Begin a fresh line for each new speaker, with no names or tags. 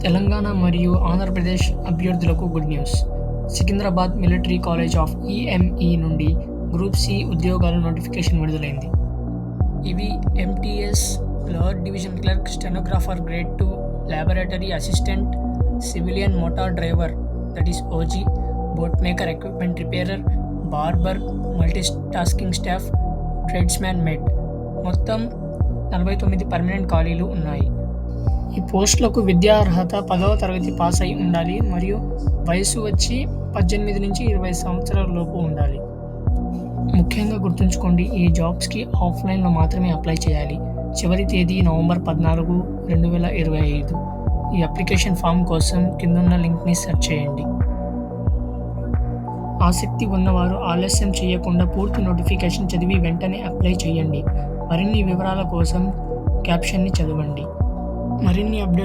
తెలంగాణ మరియు ఆంధ్రప్రదేశ్ అభ్యర్థులకు good news. Secunderabad military college of EME నుండి గ్రూప్ సి ఉద్యోగాల నోటిఫికేషన్ విడుదలైంది. ఇవి MTS, lower division clerk, stenographer grade 2, laboratory assistant, civilian motor driver OG, boat maker, equipment repairer, barber, multitasking staff, tradesman mate. మొత్తం 49 permanent ఖాళీలు ఉన్నాయి. ఈ పోస్టులకు విద్యా అర్హత 10వ తరగతి పాస్ అయి ఉండాలి మరియు వయసు వచ్చి 18 నుంచి 20 సంవత్సరాల లోపు ఉండాలి. ముఖ్యంగా గుర్తుంచుకోండి, ఈ జాబ్స్కి ఆఫ్లైన్లో మాత్రమే అప్లై చేయాలి. చివరి తేదీ నవంబర్ 14, 2025. ఈ అప్లికేషన్ ఫామ్ కోసం కిందున్న లింక్ని సెర్చ్ చేయండి. ఆసక్తి ఉన్నవారు ఆలస్యం చేయకుండా పూర్తి నోటిఫికేషన్ చదివి వెంటనే అప్లై చేయండి. మరిన్ని వివరాల కోసం క్యాప్షన్ని చదవండి. మరిన్ని అప్డేట్స్